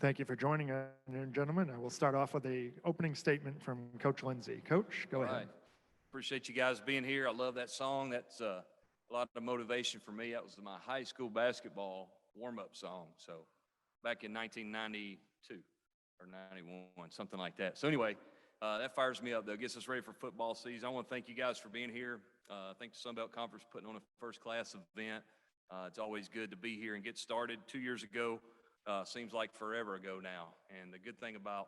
Thank you for joining us, gentlemen. I will start off with a opening statement from Coach Lindsey. Coach, go ahead. Right. Appreciate you guys being here. I love that song. That's a lot of motivation for me. That was my high school basketball warm-up song. So back in 1992 or 91, something like that. So anyway, that fires me up, though. Gets us ready for football season. I want to thank you guys for being here. Thank the Sun Belt Conference for putting on a first-class event. It's always good to be here and get started. 2 years ago, seems like forever ago now. And the good thing about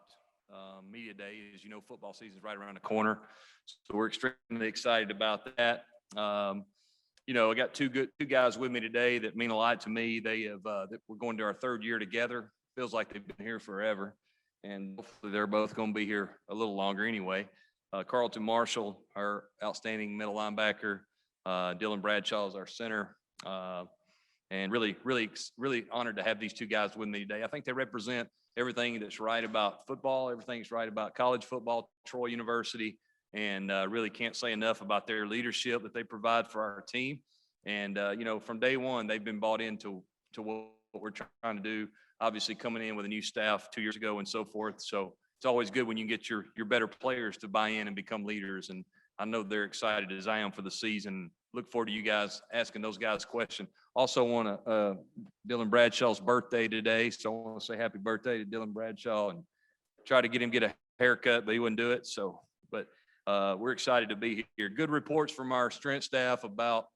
Media Day is, football season is right around the corner. So we're extremely excited about that. I got two guys with me today that mean a lot to me. We're going to our third year together. Feels like they've been here forever. And hopefully they're both going to be here a little longer anyway. Carlton Marshall, our outstanding middle linebacker. Dylan Bradshaw is our center. And really, really, really honored to have these two guys with me today. I think they represent everything that's right about football, everything that's right about college football, Troy University, and really can't say enough about their leadership that they provide for our team. And, from day one, they've been bought into what we're trying to do, obviously coming in with a new staff 2 years ago and so forth. So it's always good when you get your better players to buy in and become leaders. And I know they're excited as I am for the season. Look forward to you guys asking those guys questions. Also want to Dylan Bradshaw's birthday today, so I want to say happy birthday to Dylan Bradshaw and try to get a haircut, but he wouldn't do it. But we're excited to be here. Good reports from our strength staff about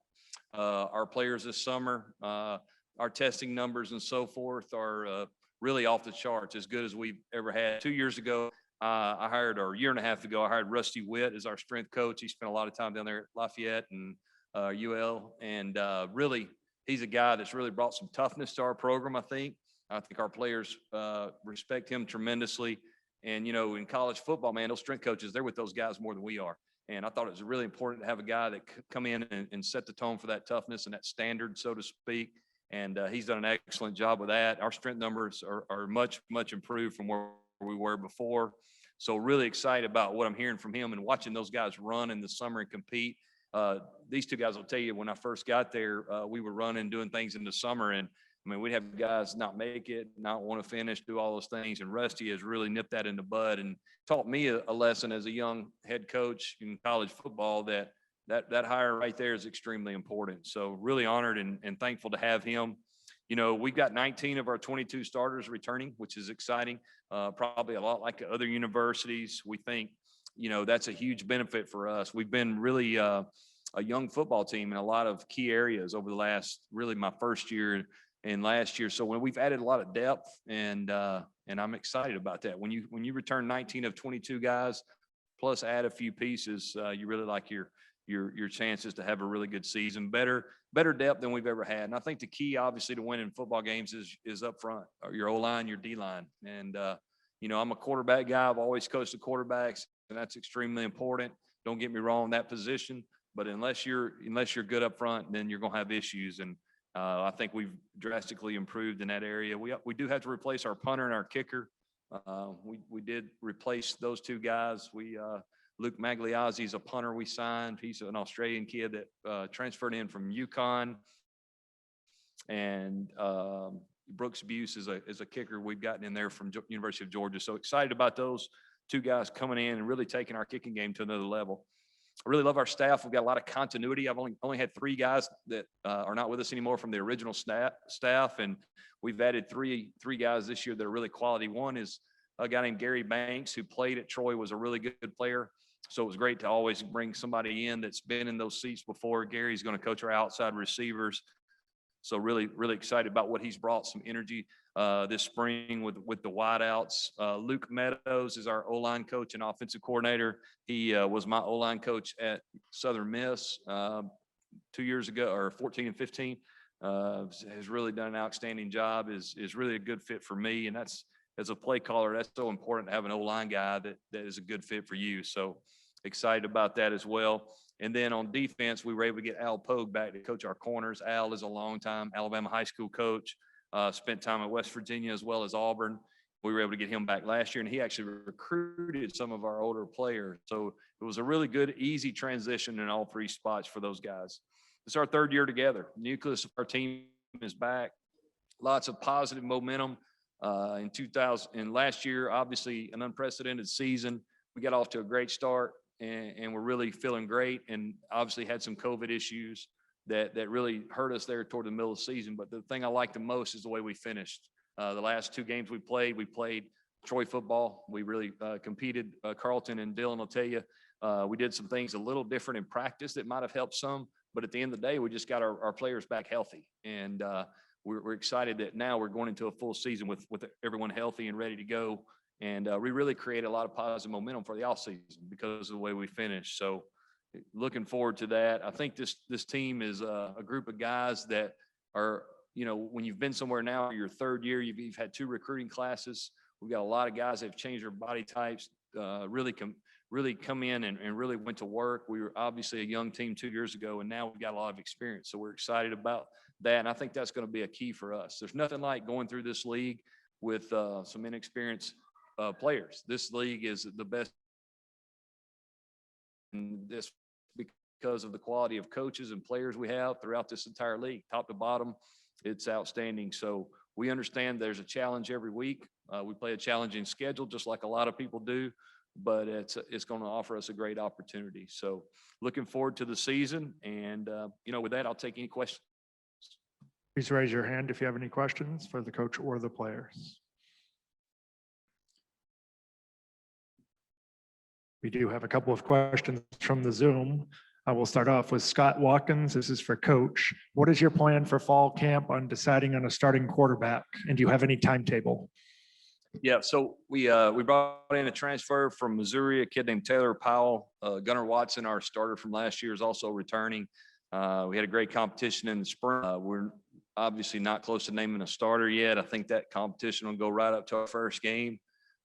our players this summer. Our testing numbers and so forth are really off the charts, as good as we've ever had. 2 years ago, a year and a half ago, I hired Rusty Witt as our strength coach. He spent a lot of time down there at Lafayette and UL, and really, he's a guy that's really brought some toughness to our program, I think. I think our players respect him tremendously. And, in college football, man, those strength coaches, they're with those guys more than we are. And I thought it was really important to have a guy that could come in and set the tone for that toughness and that standard, so to speak. And he's done an excellent job with that. Our strength numbers are much, much improved from where we were before. So really excited about what I'm hearing from him and watching those guys run in the summer and compete. These two guys will tell you, when I first got there, we were running, doing things in the summer. And we'd have guys not make it, not want to finish, do all those things. And Rusty has really nipped that in the bud and taught me a lesson as a young head coach in college football that hire right there is extremely important. So really honored and thankful to have him. We've got 19 of our 22 starters returning, which is exciting. Probably a lot like other universities. We think, that's a huge benefit for us. We've been really a young football team in a lot of key areas over the last, really my first year and last year. So when we've added a lot of depth, and I'm excited about that. When you return 19 of 22 guys, plus add a few pieces, you really like your chances to have a really good season. Better depth than we've ever had. And I think the key, obviously, to winning football games is up front, or your O-line, your D-line. And I'm a quarterback guy. I've always coached the quarterbacks, and that's extremely important. Don't get me wrong in that position, but unless you're good up front, then you're gonna have issues. And I think we've drastically improved in that area. We do have to replace our punter and our kicker. We did replace those two guys. Luke Magliazzi is a punter we signed. He's an Australian kid that transferred in from UConn. And Brooks Buse is a kicker we've gotten in there from University of Georgia. So excited about those two guys coming in and really taking our kicking game to another level. I really love our staff. We've got a lot of continuity. I've only had three guys that are not with us anymore from the original staff, and we've added three guys this year that are really quality. One is a guy named Gary Banks, who played at Troy, was a really good player. So it was great to always bring somebody in that's been in those seats before. Gary's going to coach our outside receivers. So really, really excited about what he's brought, some energy this spring with the wideouts. Luke Meadows is our O-line coach and offensive coordinator. He was my O-line coach at Southern Miss 2 years ago, or 14 and 15. Has really done an outstanding job, is really a good fit for me. And that's, as a play caller, that's so important to have an O-line guy that is a good fit for you. So excited about that as well. And then on defense, we were able to get Al Pogue back to coach our corners. Al is a longtime Alabama high school coach, spent time at West Virginia as well as Auburn. We were able to get him back last year, and he actually recruited some of our older players. So it was a really good, easy transition in all three spots for those guys. It's our third year together. The nucleus of our team is back. Lots of positive momentum. in 2000 and last year, obviously an unprecedented season. We got off to a great start and we're really feeling great, and obviously had some COVID issues that really hurt us there toward the middle of the season. But the thing I like the most is the way we finished. The last two games we played Troy football. We really competed. Carlton and Dylan will tell you, we did some things a little different in practice that might have helped some, but at the end of the day, we just got our players back healthy. And we're excited that now we're going into a full season with everyone healthy and ready to go. And we really created a lot of positive momentum for the offseason because of the way we finished. So looking forward to that. I think this team is a group of guys that are, when you've been somewhere now, your third year, you've had 2 recruiting classes. We've got a lot of guys that have changed their body types, really come in and really went to work. We were obviously a young team 2 years ago, and now we've got a lot of experience. So we're excited about that. And I think that's going to be a key for us. There's nothing like going through this league with some inexperienced players. This league is the best in this because of the quality of coaches and players we have throughout this entire league, top to bottom. It's outstanding. So we understand there's a challenge every week. We play a challenging schedule, just like a lot of people do, but it's going to offer us a great opportunity. So looking forward to the season. And, with that, I'll take any questions. Please raise your hand if you have any questions for the coach or the players. We do have a couple of questions from the Zoom. I will start off with Scott Watkins. This is for Coach. What is your plan for fall camp on deciding on a starting quarterback? And do you have any timetable? Yeah, so we brought in a transfer from Missouri, a kid named Taylor Powell. Gunnar Watson, our starter from last year, is also returning. We had a great competition in the spring. We're obviously not close to naming a starter yet. I think that competition will go right up to our first game.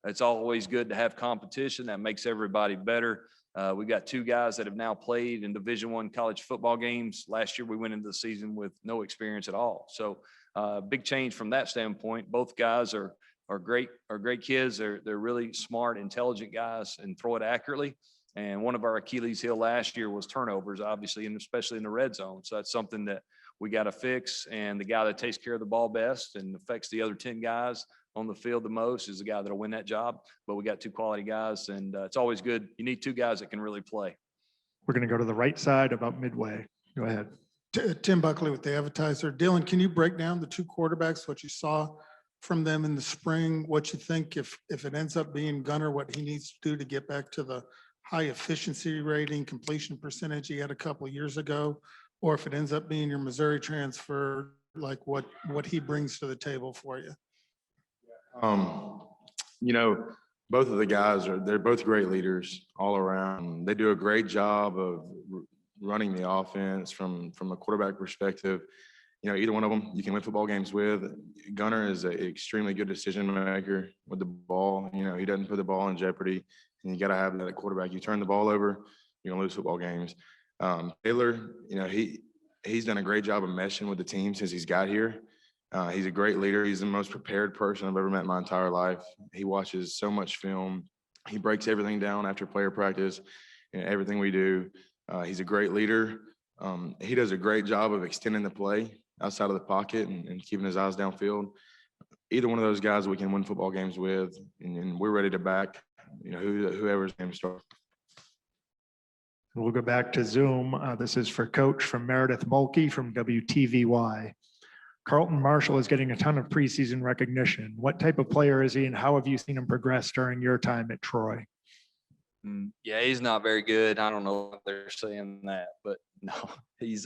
It's always good to have competition. That makes everybody better. We've got 2 guys that have now played in Division I college football games. Last year, we went into the season with no experience at all. So big change from that standpoint. Both guys are great kids. They're really smart, intelligent guys and throw it accurately. And one of our Achilles heel last year was turnovers, obviously, and especially in the red zone. So that's something that we got to fix. And the guy that takes care of the ball best and affects the other 10 guys on the field the most is the guy that'll win that job. But we got 2 quality guys, and it's always good. You need 2 guys that can really play. We're going to go to the right side about midway. Go ahead. Tim Buckley with the Advertiser. Dylan, can you break down the 2 quarterbacks, what you saw from them in the spring, what you think if it ends up being Gunnar, what he needs to do to get back to the high efficiency rating, completion percentage he had a couple of years ago, or if it ends up being your Missouri transfer, like what he brings to the table for you? Both of the guys they're both great leaders all around. They do a great job of running the offense from a quarterback perspective. Either one of them you can win football games with. Gunnar is an extremely good decision maker with the ball. He doesn't put the ball in jeopardy, and you got to have that at quarterback. You turn the ball over, you're gonna lose football games. Taylor, he's done a great job of meshing with the team since he's got here. He's a great leader. He's the most prepared person I've ever met in my entire life. He watches so much film. He breaks everything down after player practice and everything we do. He's a great leader. He does a great job of extending the play outside of the pocket and keeping his eyes downfield. Either one of those guys we can win football games with, and we're ready to back whoever's game starts. We'll go back to Zoom. This is for Coach from Meredith Mulkey from WTVY. Carlton Martial is getting a ton of preseason recognition. What type of player is he, and how have you seen him progress during your time at Troy? Yeah, he's not very good. I don't know if they're saying that, but no, he's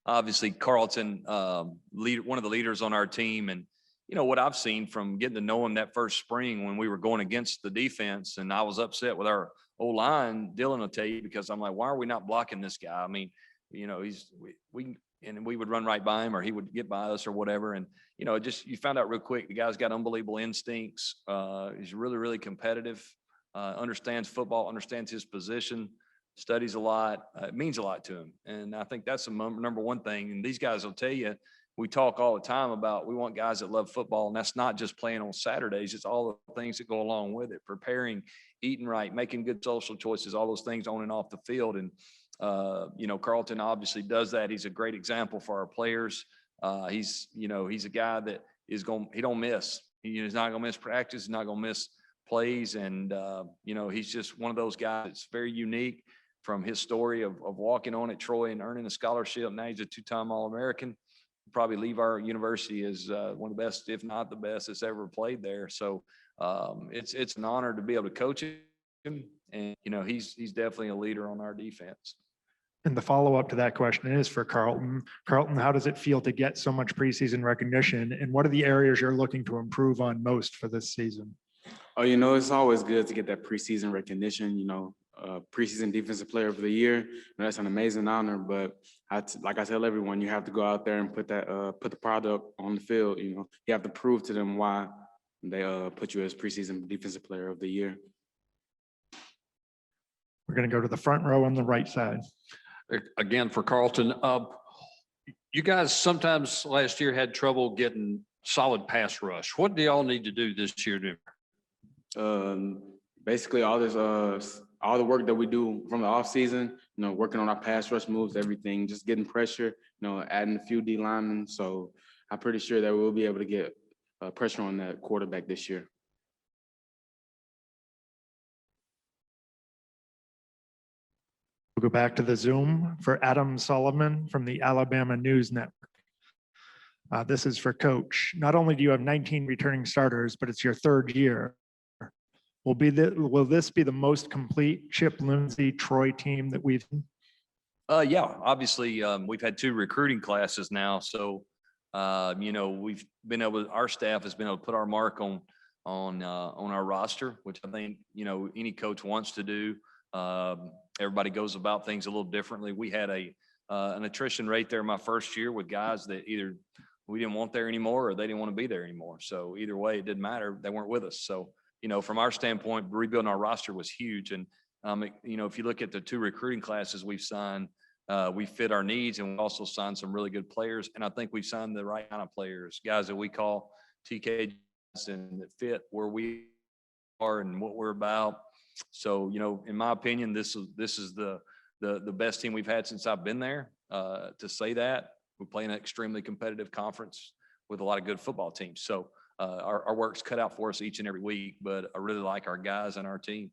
obviously Carlton, one of the leaders on our team. And, what I've seen from getting to know him that first spring when we were going against the defense, and I was upset with our O-line, Dylan will tell you, because I'm like, why are we not blocking this guy? I mean, we would run right by him, or he would get by us or whatever. And, you found out real quick, the guy's got unbelievable instincts. He's really, really competitive, understands football, understands his position, studies a lot. It means a lot to him. And I think that's the number one thing. And these guys will tell you, we talk all the time about, we want guys that love football, and that's not just playing on Saturdays. It's all the things that go along with it, preparing, eating right, making good social choices, all those things on and off the field. And, Carlton obviously does that. He's a great example for our players. He's a guy that he don't miss. He's not going to miss practice. He's not going to miss plays. And, he's just one of those guys that's very unique from his story of walking on at Troy and earning a scholarship. Now he's a two-time All-American. Probably leave our university as one of the best, if not the best, that's ever played there. So it's an honor to be able to coach him. And, he's definitely a leader on our defense. And the follow-up to that question is for Carlton. Carlton, how does it feel to get so much preseason recognition? And what are the areas you're looking to improve on most for this season? Oh, it's always good to get that preseason recognition, preseason defensive player of the year. That's an amazing honor, but like I tell everyone, you have to go out there and put the product on the field. You have to prove to them why they put you as preseason defensive player of the year. We're going to go to the front row on the right side. Again, for Carlton, you guys sometimes last year had trouble getting solid pass rush. What do y'all need to do this year to? Basically all the work that we do from the off season, working on our pass rush moves, everything, just getting pressure, adding a few D linemen. So I'm pretty sure that we'll be able to get pressure on that quarterback this year. We'll go back to the Zoom for Adam Solomon from the Alabama News Network. This is for Coach. Not only do you have 19 returning starters, but it's your third year. Will this be the most complete Chip Lindsey Troy team that we've? Yeah, obviously, we've had 2 recruiting classes now. So, we've been our staff has been able to put our mark on our roster, which I think, any coach wants to do. Everybody goes about things a little differently. We had an attrition rate there my first year with guys that either we didn't want there anymore or they didn't want to be there anymore. So either way, it didn't matter. They weren't with us. So, from our standpoint, rebuilding our roster was huge. And, if you look at the 2 recruiting classes we've signed, we fit our needs, and we also signed some really good players. And I think we've signed the right kind of players, guys that we call TK and that fit where we are and what we're about. So, in my opinion, this is the best team we've had since I've been there. To say that, we play in an extremely competitive conference with a lot of good football teams. So our work's cut out for us each and every week, but I really like our guys and our team.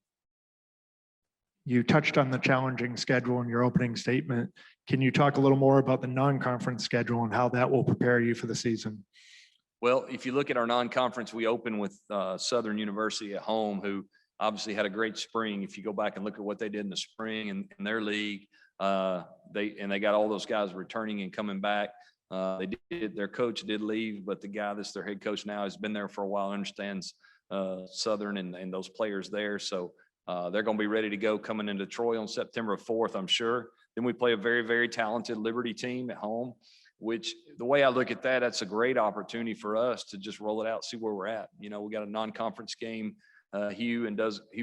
You touched on the challenging schedule in your opening statement. Can you talk a little more about the non-conference schedule and how that will prepare you for the season? Well, if you look at our non-conference, we open with Southern University at home, who obviously had a great spring. If you go back and look at what they did in the spring and in their league, they got all those guys returning and coming back. Their coach did leave, but the guy that's their head coach now has been there for a while, understands Southern and those players there. So they're going to be ready to go coming into Troy on September 4th, I'm sure. Then we play a very, very talented Liberty team at home, which the way I look at that, that's a great opportunity for us to just roll it out, see where we're at. We got a non-conference game. Hugh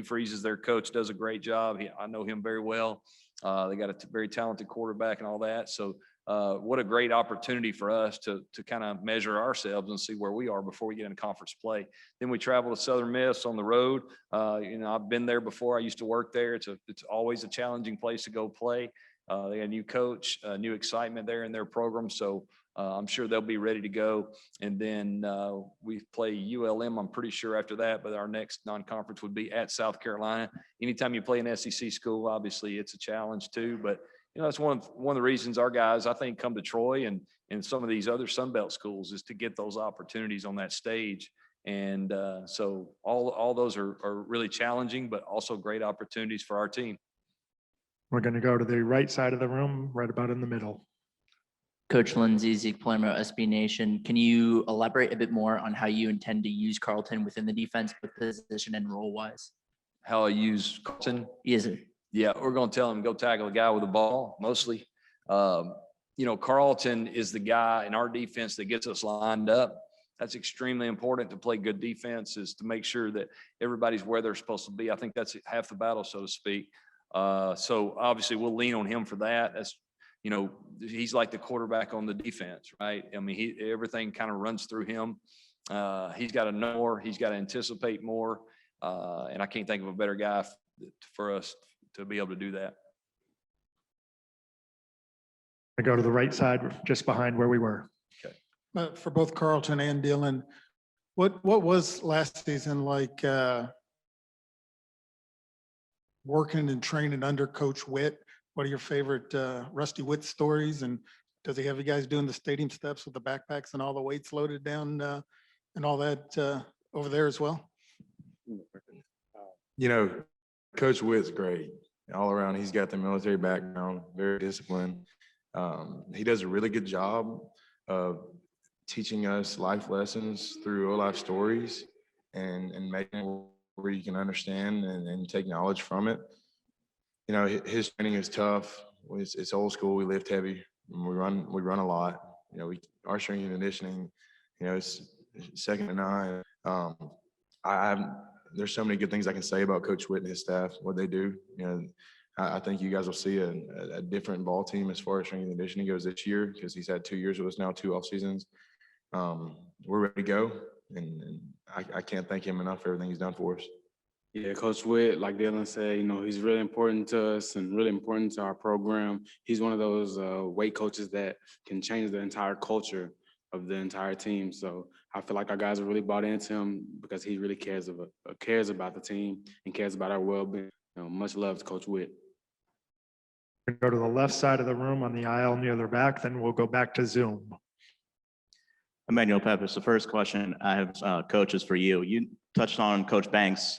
Freeze, their coach, does a great job. I know him very well. They got a very talented quarterback and all that. So what a great opportunity for us to kind of measure ourselves and see where we are before we get into conference play. Then we travel to Southern Miss on the road. I've been there before. I used to work there. It's always a challenging place to go play. They got a new coach, new excitement there in their program. So I'm sure they'll be ready to go. And then we play ULM, I'm pretty sure, after that. But our next non-conference would be at South Carolina. Anytime you play an SEC school, obviously it's a challenge too. But that's one of the reasons our guys, I think, come to Troy and some of these other Sun Belt schools is to get those opportunities on that stage. And so all those are really challenging, but also great opportunities for our team. We're going to go to the right side of the room, right about in the middle. Coach Lindsey, Zeke Palermo, SB Nation. Can you elaborate a bit more on how you intend to use Carlton within the defense, both position and role wise? How I use Carlton? Yes, sir. Yeah, we're going to tell him go tackle a guy with a ball mostly. Carlton is the guy in our defense that gets us lined up. That's extremely important to play good defense, is to make sure that everybody's where they're supposed to be. I think that's half the battle, so to speak. So obviously we'll lean on him for that. That's, he's like the quarterback on the defense, right? I mean, everything kind of runs through him. He's got to know more. He's got to anticipate more. And I can't think of a better guy for us to be able to do that. I go to the right side, just behind where we were. For both Carlton and Dylan, What was last season like, working and training under Coach Witt? What are your favorite, Rusty Witt stories? And does he have you guys doing the stadium steps with the backpacks and all the weights loaded down, and all that, over there as well? You know, Coach Witt's great all around. He's got the military background, very disciplined. He does a really good job of teaching us life lessons through real life stories and making it where you can understand and take knowledge from it. You know, his training is tough. It's old school. We lift heavy. And we run a lot. You know, our strength and conditioning, you know, it's second to none. There's so many good things I can say about Coach Witt and his staff, what they do. You know, I think you guys will see a different ball team as far as strength and conditioning goes this year, because he's had 2 years with us now, 2 off seasons. We're ready to go, and I can't thank him enough for everything he's done for us. Yeah, Coach Witt, like Dylan said, you know, he's really important to us and really important to our program. He's one of those weight coaches that can change the entire culture of the entire team. So I feel like our guys are really bought into him because he really cares about the team and cares about our well-being. You know, much love to Coach Witt. Go to the left side of the room on the aisle near their back, then we'll go back to Zoom. Emmanuel Peppers, the first question I have, Coach, is for you. You touched on Coach Banks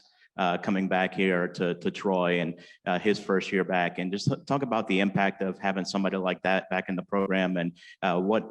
coming back here to Troy and his first year back, and just talk about the impact of having somebody like that back in the program, and what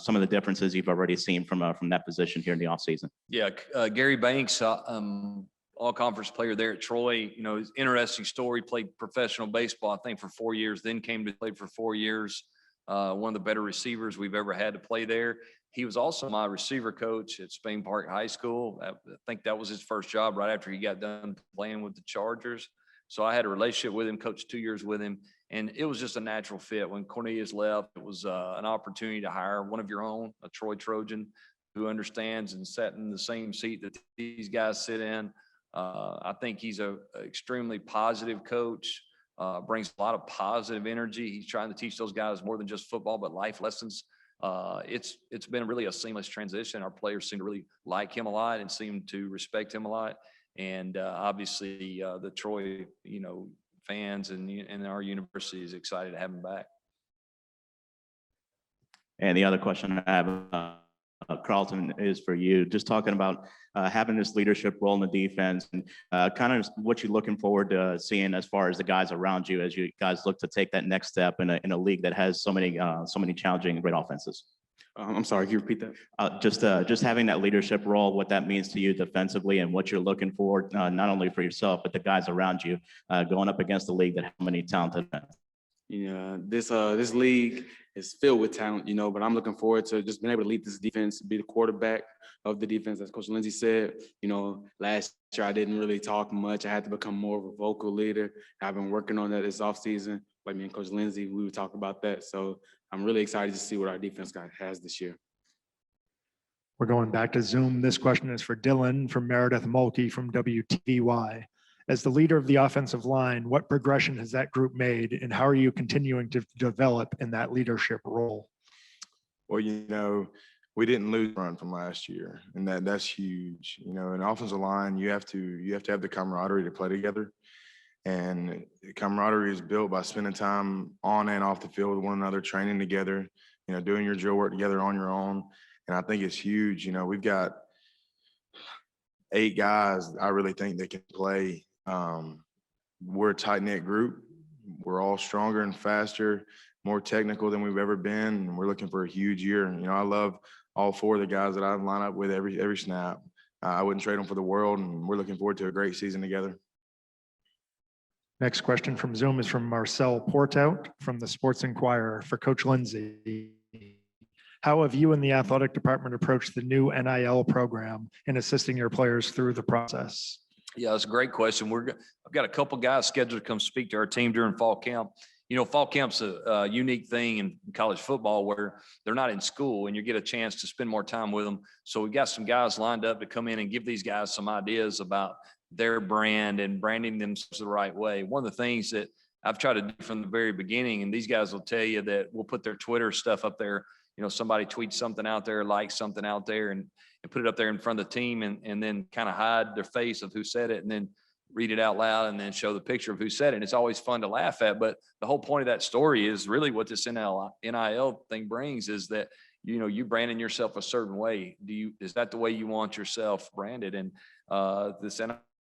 some of the differences you've already seen from that position here in the offseason. Yeah, Gary Banks, all-conference player there at Troy. You know, it's an interesting story. Played professional baseball, I think, for 4 years, then came to play for 4 years. One of the better receivers we've ever had to play there. He was also my receiver coach at Spain Park High School. I think that was his first job right after he got done playing with the Chargers. So I had a relationship with him, coached 2 years with him, and it was just a natural fit. When Cornelius left, it was an opportunity to hire one of your own, a Troy Trojan, who understands and sat in the same seat that these guys sit in. I think he's a extremely positive coach, brings a lot of positive energy. He's trying to teach those guys more than just football, but life lessons. It's been really a seamless transition. Our players seem to really like him a lot and seem to respect him a lot. And obviously the Troy, you know, fans and our university is excited to have him back. And the other question I have, Carlton, is for you. Just talking about having this leadership role in the defense, and kind of what you're looking forward to seeing as far as the guys around you as you guys look to take that next step in a league that has so many challenging and great offenses. I'm sorry, can you repeat that? Just having that leadership role, what that means to you defensively, and what you're looking for, not only for yourself but the guys around you, going up against the league that has many talented men. Yeah, this league is filled with talent, you know, but I'm looking forward to just being able to lead this defense, be the quarterback of the defense. As Coach Lindsey said, you know, last year I didn't really talk much. I had to become more of a vocal leader. I've been working on that this offseason. Like me and Coach Lindsey, we would talk about that. So I'm really excited to see what our defense has this year. We're going back to Zoom. This question is for Dylan from Meredith Mulkey from WTVY. As the leader of the offensive line, what progression has that group made, and how are you continuing to develop in that leadership role? Well, you know, we didn't lose run from last year, and that's huge. You know, an offensive line, you have to have the camaraderie to play together, and camaraderie is built by spending time on and off the field with one another, training together, you know, doing your drill work together on your own. And I think it's huge. You know, we've got 8 guys I really think that can play. We're a tight-knit group. We're all stronger and faster, more technical than we've ever been, and we're looking for a huge year. And, you know, I love all 4 of the guys that I line up with every snap. I wouldn't trade them for the world, and we're looking forward to a great season together. Next question from Zoom is from Marcel Portout from the Sports Inquirer for Coach Lindsey. How have you and the athletic department approached the new NIL program in assisting your players through the process? Yeah, that's a great question. I've got a couple guys scheduled to come speak to our team during fall camp. You know, fall camp's a unique thing in college football where they're not in school and you get a chance to spend more time with them. So we've got some guys lined up to come in and give these guys some ideas about their brand and branding themselves the right way. One of the things that I've tried to do from the very beginning, and these guys will tell you that we'll put their Twitter stuff up there. somebody tweets something out there, likes something out there and put it up there in front of the team and then kind of hide their face of who said it and then read it out loud and then show the picture of who said it. And it's always fun to laugh at. But the whole point of that story is really what this NIL thing brings is that, you branding yourself a certain way. Is that the way you want yourself branded? And this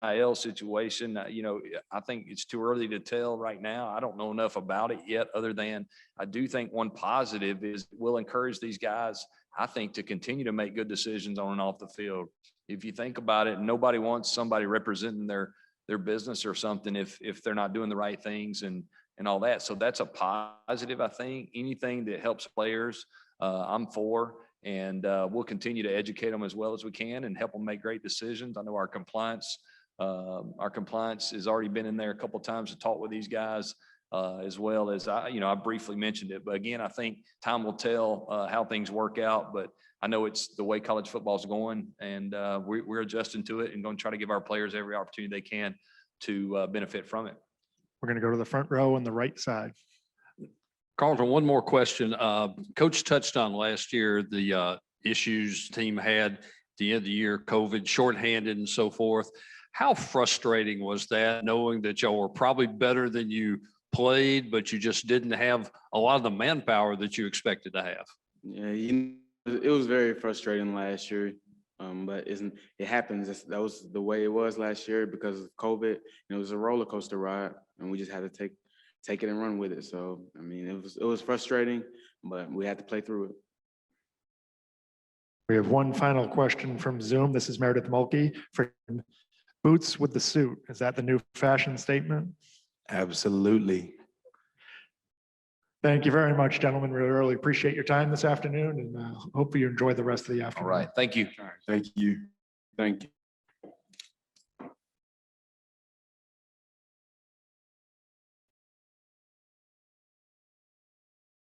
NIL situation, I think it's too early to tell right now. I don't know enough about it yet, other than I do think one positive is we'll encourage these guys, I think, to continue to make good decisions on and off the field. If you think about it, nobody wants somebody representing their business or something if they're not doing the right things and all that. So that's a positive, I think. Anything that helps players, I'm for. And we'll continue to educate them as well as we can and help them make great decisions. I know our compliance has already been in there a couple of times to talk with these guys, as well as I briefly mentioned it. But again, I think time will tell how things work out. But I know it's the way college football is going, and we're adjusting to it and going to try to give our players every opportunity they can to benefit from it. We're going to go to the front row on the right side. Carlton, one more question. Coach touched on last year, the issues team had at the end of the year, COVID, shorthanded and so forth. How frustrating was that, knowing that y'all were probably better than you played, but you just didn't have a lot of the manpower that you expected to have? Yeah, it was very frustrating last year, but it happens. That was the way it was last year because of COVID. And it was a roller coaster ride, and we just had to take it and run with it. So I mean, it was frustrating, but we had to play through it. We have one final question from Zoom. This is Meredith Mulkey for boots with the suit. Is that the new fashion statement? Absolutely. Thank you very much, gentlemen. We really appreciate your time this afternoon and hope you enjoy the rest of the All afternoon. right. Thank you. Thank you. Thank you.